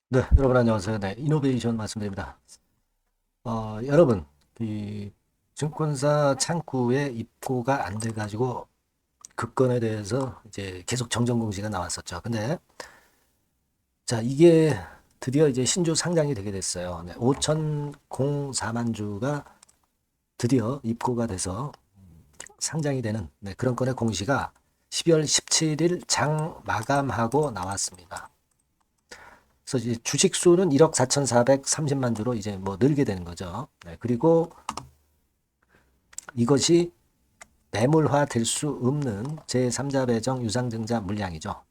네, 여러분 안녕하세요. 네, 이노베이션 말씀드립니다. 여러분, 이 증권사 창구에 입고가 안 돼가지고 그 건에 대해서 이제 계속 정정 공시가 나왔었죠. 근데 자, 이게 드디어 이제 신주 상장이 되게 됐어요. 네, 5,004만 주가 드디어 입고가 돼서 상장이 되는 그런 건의 공시가 12월 17일 장 마감하고 나왔습니다. 그래서 이제 주식 수는 1억 4,430만 주로 이제 뭐 늘게 되는 거죠. 네, 그리고 이것이 매물화 될 수 없는 제3자 배정 유상증자 물량이죠.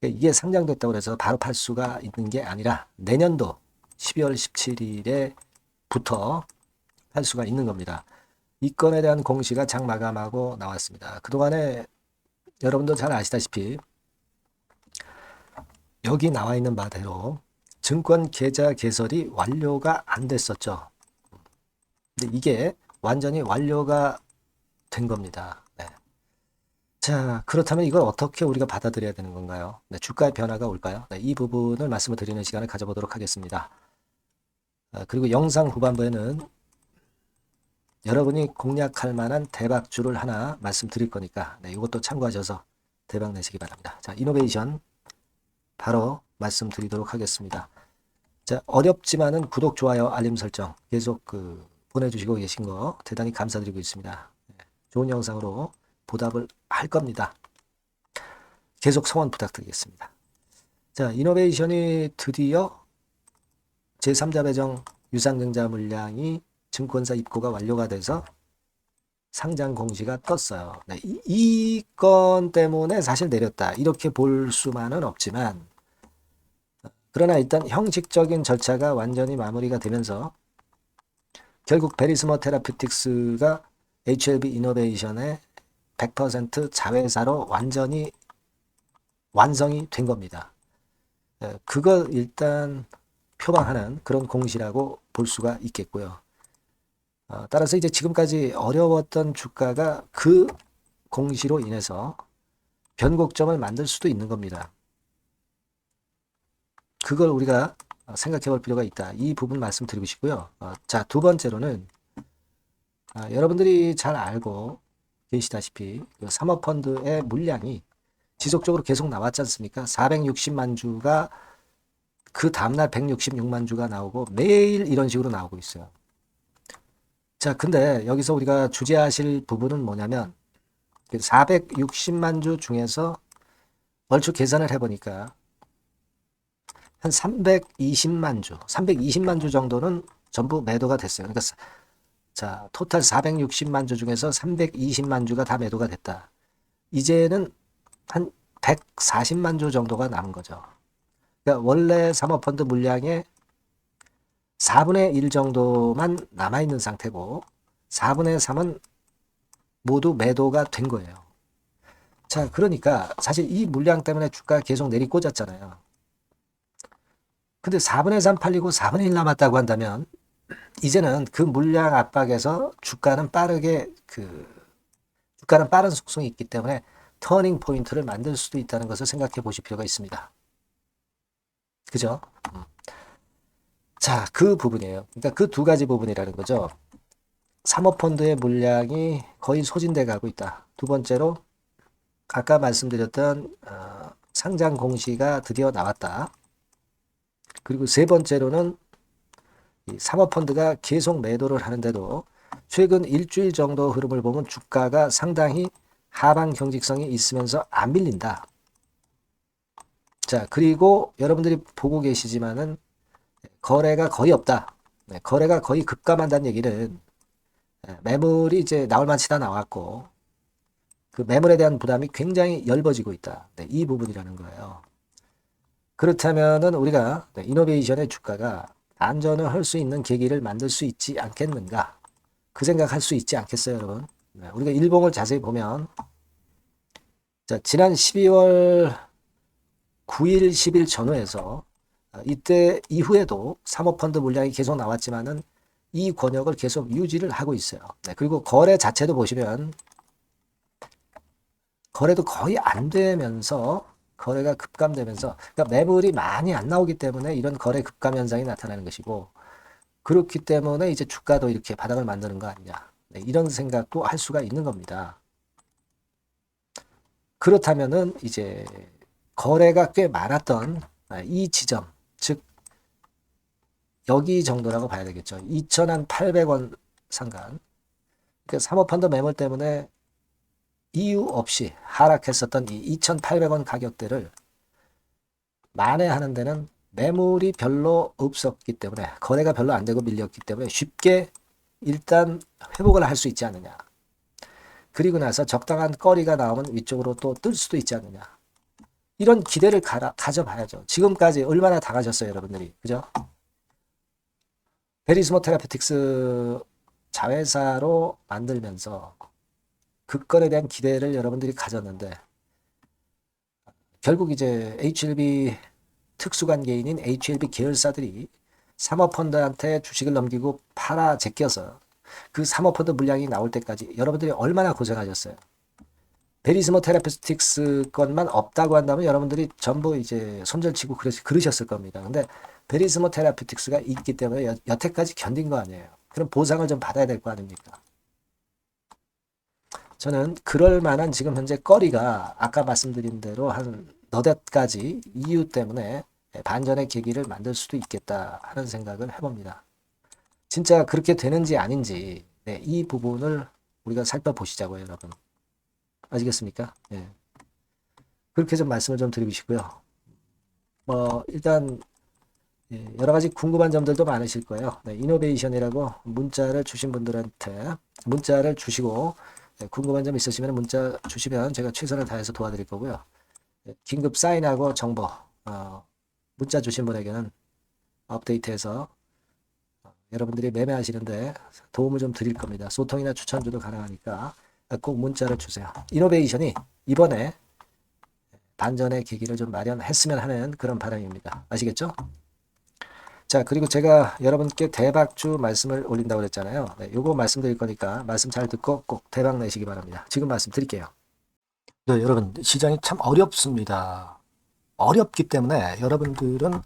이게 상장됐다고 해서 바로 팔 수가 있는 게 아니라 내년도 12월 17일에부터 팔 수가 있는 겁니다. 이 건에 대한 공시가 장 마감하고 나왔습니다. 그동안에 여러분도 잘 아시다시피 여기 나와 있는 바대로 증권 계좌 개설이 완료가 안 됐었죠. 근데 이게 완전히 완료가 된 겁니다. 네. 자, 그렇다면 이걸 어떻게 우리가 받아들여야 되는 건가요? 네, 주가의 변화가 올까요? 네, 이 부분을 말씀을 드리는 시간을 가져보도록 하겠습니다. 그리고 영상 후반부에는 여러분이 공략할 만한 대박주를 하나 말씀드릴 거니까 네, 이것도 참고하셔서 대박 내시기 바랍니다. 자, 이노베이션 바로 말씀드리도록 하겠습니다. 자, 어렵지만은 구독, 좋아요, 알림 설정 계속 보내주시고 계신 거 대단히 감사드리고 있습니다. 네, 좋은 영상으로 보답을 할 겁니다. 계속 성원 부탁드리겠습니다. 자, 이노베이션이 드디어 제3자 배정 유상증자 물량이 증권사 입고가 완료가 돼서 상장 공시가 떴어요. 네, 이 건 때문에 사실 내렸다. 이렇게 볼 수만은 없지만 그러나 일단 형식적인 절차가 완전히 마무리가 되면서 결국 베리스모 테라퓨틱스가 HLB 이노베이션의 100% 자회사로 완전히 완성이 된 겁니다. 그걸 일단 표방하는 그런 공시라고 볼 수가 있겠고요. 따라서 이제 지금까지 어려웠던 주가가 그 공시로 인해서 변곡점을 만들 수도 있는 겁니다. 그걸 우리가 생각해 볼 필요가 있다. 이 부분 말씀드리고 싶고요. 자, 두 번째로는 여러분들이 잘 알고 계시다시피 그 사모펀드의 물량이 지속적으로 계속 나왔지 않습니까? 460만 주가 그 다음날 166만 주가 나오고 매일 이런 식으로 나오고 있어요. 자, 근데 여기서 우리가 주제하실 부분은 뭐냐면 460만 주 중에서 얼추 계산을 해보니까 한 320만 주, 320만 주 정도는 전부 매도가 됐어요. 그러니까 자, 토탈 460만 주 중에서 320만 주가 다 매도가 됐다. 이제는 한 140만 주 정도가 남은 거죠. 그러니까 원래 사모펀드 물량의 4분의 1 정도만 남아있는 상태고 4분의 3은 모두 매도가 된 거예요. 자, 그러니까 사실 이 물량 때문에 주가가 계속 내리꽂았잖아요. 근데 4분의 3 팔리고 4분의 1 남았다고 한다면 이제는 그 물량 압박에서 주가는 빠른 속성이 있기 때문에 터닝 포인트를 만들 수도 있다는 것을 생각해 보실 필요가 있습니다. 그죠? 자, 그 부분이에요. 그러니까 그 두 가지 부분이라는 거죠. 사모펀드의 물량이 거의 소진돼 가고 있다. 두 번째로 아까 말씀드렸던 상장 공시가 드디어 나왔다. 그리고 세 번째로는 이 사모펀드가 계속 매도를 하는데도 최근 일주일 정도 흐름을 보면 주가가 상당히 하방 경직성이 있으면서 안 밀린다. 자, 그리고 여러분들이 보고 계시지만은 거래가 거의 없다. 네, 거래가 거의 급감한다는 얘기는 매물이 이제 나올 만치 다 나왔고 그 매물에 대한 부담이 굉장히 엷어지고 있다. 네, 이 부분이라는 거예요. 그렇다면은 우리가 이노베이션의 주가가 안전을 할 수 있는 계기를 만들 수 있지 않겠는가? 그 생각할 수 있지 않겠어요, 여러분? 네, 우리가 일봉을 자세히 보면 자, 지난 12월 9일, 10일 전후에서 이때 이후에도 사모펀드 물량이 계속 나왔지만은 이 권역을 계속 유지를 하고 있어요. 네, 그리고 거래 자체도 보시면 거래도 거의 안 되면서 거래가 급감되면서, 그러니까 매물이 많이 안 나오기 때문에 이런 거래 급감 현상이 나타나는 것이고, 그렇기 때문에 이제 주가도 이렇게 바닥을 만드는 거 아니냐. 네, 이런 생각도 할 수가 있는 겁니다. 그렇다면은 이제 거래가 꽤 많았던 이 지점, 즉 여기 정도라고 봐야 되겠죠. 2,800원 상간. 그러니까 사모펀드 매물 때문에 이유 없이 하락했었던 이 2,800원 가격대를 만회하는 데는 매물이 별로 없었기 때문에, 거래가 별로 안 되고 밀렸기 때문에 쉽게 일단 회복을 할 수 있지 않느냐. 그리고 나서 적당한 거리가 나오면 위쪽으로 또 뜰 수도 있지 않느냐. 이런 기대를 가져봐야죠. 지금까지 얼마나 당하셨어요, 여러분들이. 그죠? 베리스모 테라피틱스 자회사로 만들면서 그 건에 대한 기대를 여러분들이 가졌는데, 결국 이제 HLB 특수관계인인 HLB 계열사들이 사모펀드한테 주식을 넘기고 팔아 제껴서 그 사모펀드 물량이 나올 때까지 여러분들이 얼마나 고생하셨어요. 베리스모 테라피틱스 것만 없다고 한다면 여러분들이 전부 이제 손절치고 그러셨을 겁니다. 근데 베리스모 테라피틱스가 있기 때문에 여태까지 견딘 거 아니에요. 그럼 보상을 좀 받아야 될 거 아닙니까? 저는 그럴 만한 지금 현재 거리가 아까 말씀드린 대로 한 너댓 가지 이유 때문에 반전의 계기를 만들 수도 있겠다 하는 생각을 해봅니다. 진짜 그렇게 되는지 아닌지, 네, 이 부분을 우리가 살펴보시자고요, 여러분. 아시겠습니까? 네. 그렇게 좀 말씀을 좀 드리고 싶고요. 일단 여러 가지 궁금한 점들도 많으실 거예요. 네, 이노베이션이라고 문자를 주신 분들한테 문자를 주시고, 네, 궁금한 점 있으시면 문자 주시면 제가 최선을 다해서 도와드릴 거고요. 네, 긴급 사인하고 정보 문자 주신 분에게는 업데이트해서 여러분들이 매매하시는데 도움을 좀 드릴 겁니다. 소통이나 추천주도 가능하니까 꼭 문자를 주세요. 이노베이션이 이번에 반전의 계기를 좀 마련했으면 하는 그런 바람입니다. 아시겠죠? 자, 그리고 제가 여러분께 대박주 말씀을 올린다고 그랬잖아요. 네, 요거 말씀드릴 거니까 말씀 잘 듣고 꼭 대박 내시기 바랍니다. 지금 말씀드릴게요. 네, 여러분, 시장이 참 어렵습니다. 어렵기 때문에 여러분들은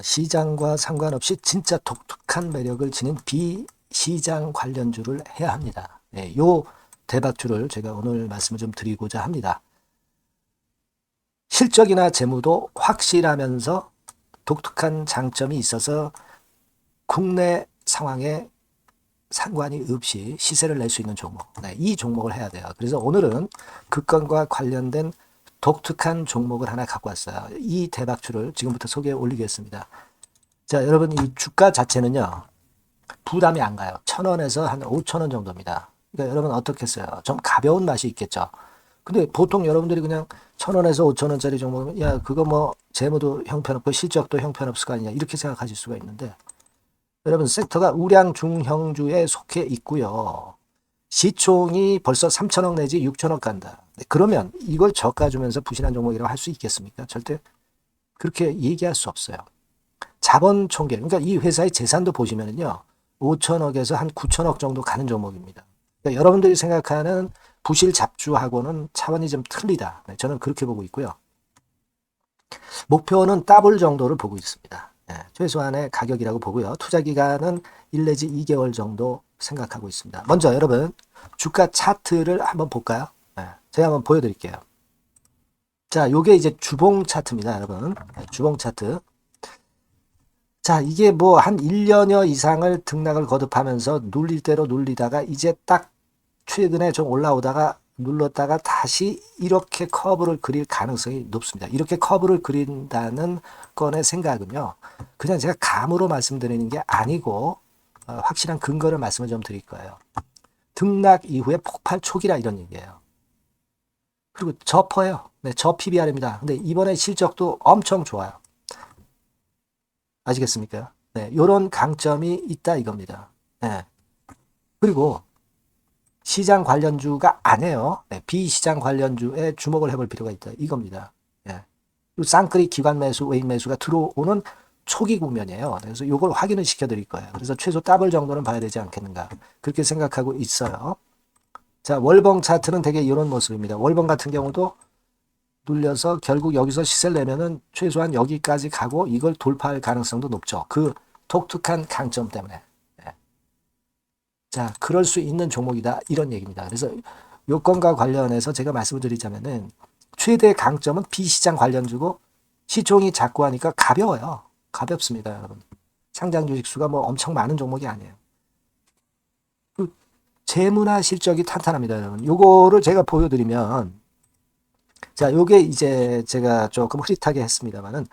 시장과 상관없이 진짜 독특한 매력을 지닌 비시장 관련주를 해야 합니다. 네, 요 대박주를 제가 오늘 말씀을 좀 드리고자 합니다. 실적이나 재무도 확실하면서 독특한 장점이 있어서 국내 상황에 상관이 없이 시세를 낼 수 있는 종목. 네, 이 종목을 해야 돼요. 그래서 오늘은 그 건과 관련된 독특한 종목을 하나 갖고 왔어요. 이 대박주를 지금부터 소개해 올리겠습니다. 자, 여러분, 이 주가 자체는요, 부담이 안 가요. 1,000원에서 한 5,000원 정도입니다. 그러니까 여러분 어떻겠어요? 좀 가벼운 맛이 있겠죠. 근데 보통 여러분들이 그냥 1,000원에서 5,000원짜리 종목은, 야, 그거 뭐 재무도 형편없고 실적도 형편없을 거 아니냐, 이렇게 생각하실 수가 있는데, 여러분, 섹터가 우량 중형주에 속해 있고요. 시총이 벌써 3천억 내지 6천억 간다. 그러면 이걸 저가 주면서 부실한 종목이라고 할 수 있겠습니까? 절대 그렇게 얘기할 수 없어요. 자본 총계, 그러니까 이 회사의 재산도 보시면은요, 5천억에서 한 9천억 정도 가는 종목입니다. 그러니까 여러분들이 생각하는 부실 잡주하고는 차원이 좀 틀리다. 네, 저는 그렇게 보고 있고요. 목표는 더블 정도를 보고 있습니다. 네, 최소한의 가격이라고 보고요. 투자 기간은 1 내지 2개월 정도 생각하고 있습니다. 먼저 여러분, 주가 차트를 한번 볼까요? 네, 제가 한번 보여드릴게요. 자, 요게 이제 주봉 차트입니다, 여러분. 네, 주봉 차트. 자, 이게 뭐 한 1년여 이상을 등락을 거듭하면서 눌릴 대로 눌리다가 이제 딱 최근에 좀 올라오다가 눌렀다가 다시 이렇게 커브를 그릴 가능성이 높습니다. 이렇게 커브를 그린다는 건의 생각은요, 그냥 제가 감으로 말씀드리는 게 아니고 확실한 근거를 말씀을 좀 드릴 거예요. 등락 이후에 폭발 초기라 이런 얘기예요. 그리고 저퍼예요. 네, 저 PBR입니다. 근데 이번에 실적도 엄청 좋아요. 아시겠습니까? 네, 요런 강점이 있다 이겁니다. 네. 그리고 시장 관련주가 아니에요. 네, 비시장 관련주에 주목을 해볼 필요가 있다 이겁니다. 네. 쌍끌이 기관 매수, 외인 매수가 들어오는 초기 국면이에요. 그래서 이걸 확인을 시켜드릴 거예요. 그래서 최소 더블 정도는 봐야 되지 않겠는가, 그렇게 생각하고 있어요. 자, 월봉 차트는 되게 이런 모습입니다. 월봉 같은 경우도 눌려서 결국 여기서 시세를 내면은 최소한 여기까지 가고 이걸 돌파할 가능성도 높죠. 그 독특한 강점 때문에. 예. 자, 그럴 수 있는 종목이다. 이런 얘기입니다. 그래서 요건과 관련해서 제가 말씀을 드리자면은 최대 강점은 비시장 관련주고 시총이 작고 하니까 가벼워요. 가볍습니다, 여러분. 상장 주식 수가 뭐 엄청 많은 종목이 아니에요. 그 재무나 실적이 탄탄합니다, 여러분. 요거를 제가 보여드리면, 자, 요게 이제 제가 조금 흐릿하게 했습니다만은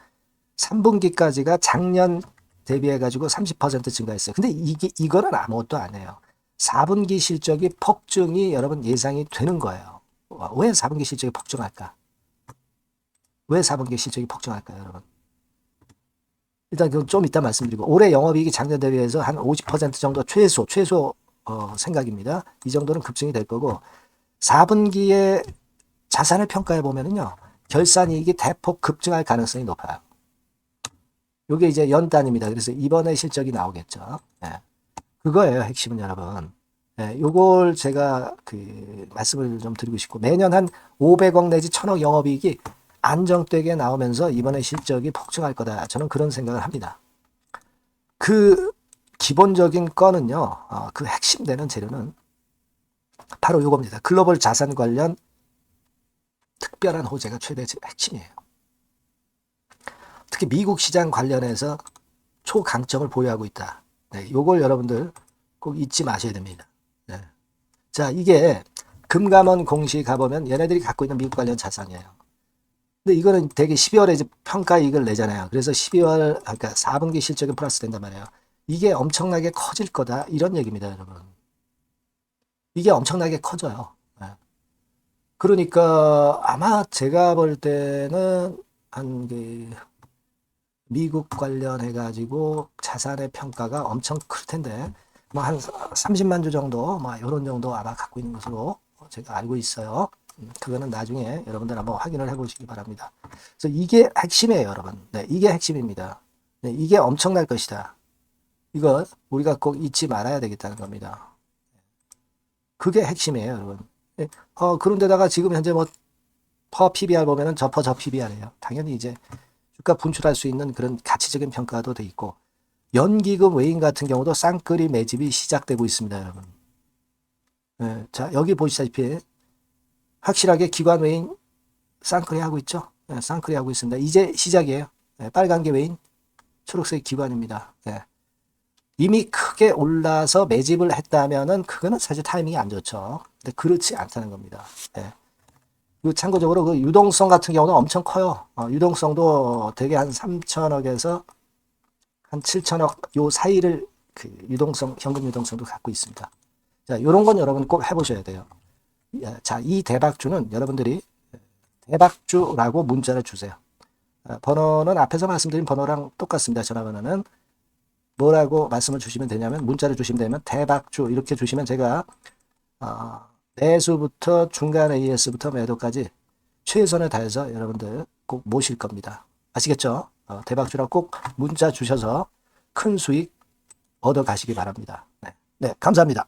3분기까지가 작년 대비해가지고 30% 증가했어요. 근데 이거는 아무것도 아니에요. 4분기 실적이 폭증이 여러분 예상이 되는 거예요. 왜 4분기 실적이 폭증할까? 왜 4분기 실적이 폭증할까요, 여러분? 일단 그건 좀 이따 말씀드리고, 올해 영업이익이 작년 대비해서 한 50% 정도 최소 생각입니다. 이 정도는 급증이 될 거고, 4분기에 자산을 평가해 보면은요, 결산이익이 대폭 급증할 가능성이 높아요. 요게 이제 연단입니다. 그래서 이번에 실적이 나오겠죠. 예. 그거예요, 핵심은 여러분. 예, 요걸 제가 말씀을 좀 드리고 싶고, 매년 한 500억 내지 1000억 영업이익이 안정되게 나오면서 이번에 실적이 폭증할 거다. 저는 그런 생각을 합니다. 그 기본적인 건은요, 그 핵심되는 재료는 바로 요겁니다. 글로벌 자산 관련 특별한 호재가 최대 핵심이에요. 특히 미국 시장 관련해서 초강점을 보유하고 있다. 네, 요걸 여러분들 꼭 잊지 마셔야 됩니다. 네. 자, 이게 금감원 공시 가보면 얘네들이 갖고 있는 미국 관련 자산이에요. 근데 이거는 되게 12월에 이제 평가이익을 내잖아요. 그래서 12월, 그러니까 4분기 실적이 플러스 된단 말이에요. 이게 엄청나게 커질 거다. 이런 얘기입니다, 여러분. 이게 엄청나게 커져요. 네. 그러니까 아마 제가 볼 때는 한 미국 관련해가지고 자산의 평가가 엄청 클 텐데, 뭐 한 30만 주 정도, 뭐 이런 정도 아마 갖고 있는 것으로 제가 알고 있어요. 그거는 나중에 여러분들 한번 확인을 해보시기 바랍니다. 그래서 이게 핵심이에요, 여러분. 네, 이게 핵심입니다. 네, 이게 엄청날 것이다. 이거 우리가 꼭 잊지 말아야 되겠다는 겁니다. 그게 핵심이에요, 여러분. 네, 그런데다가 지금 현재 뭐 퍼 PBR 보면은 저 PBR이에요. 당연히 이제 주가 분출할 수 있는 그런 가치적인 평가도 돼 있고, 연기금 외인 같은 경우도 쌍끌이 매집이 시작되고 있습니다, 여러분. 네, 자, 여기 보시다시피 확실하게 기관 외인 쌍끌이 하고 있죠. 네, 쌍끌이 하고 있습니다. 이제 시작이에요. 네, 빨간 게 외인, 초록색 기관입니다. 네. 이미 크게 올라서 매집을 했다면은 그거는 사실 타이밍이 안 좋죠. 근데 그렇지 않다는 겁니다. 네. 그리고 참고적으로 그 유동성 같은 경우는 엄청 커요. 유동성도 되게 한 3천억에서 한 7천억 요 사이를 현금 유동성도 갖고 있습니다. 자, 요런 건 여러분 꼭 해보셔야 돼요. 자, 이 대박주는 여러분들이 대박주라고 문자를 주세요. 번호는 앞에서 말씀드린 번호랑 똑같습니다. 전화번호는 뭐라고 말씀을 주시면 되냐면, 문자를 주시면 되면 대박주 이렇게 주시면 제가 매수부터 중간 AS부터 매도까지 최선을 다해서 여러분들 꼭 모실 겁니다. 아시겠죠? 대박주라고 꼭 문자 주셔서 큰 수익 얻어 가시기 바랍니다. 네, 감사합니다.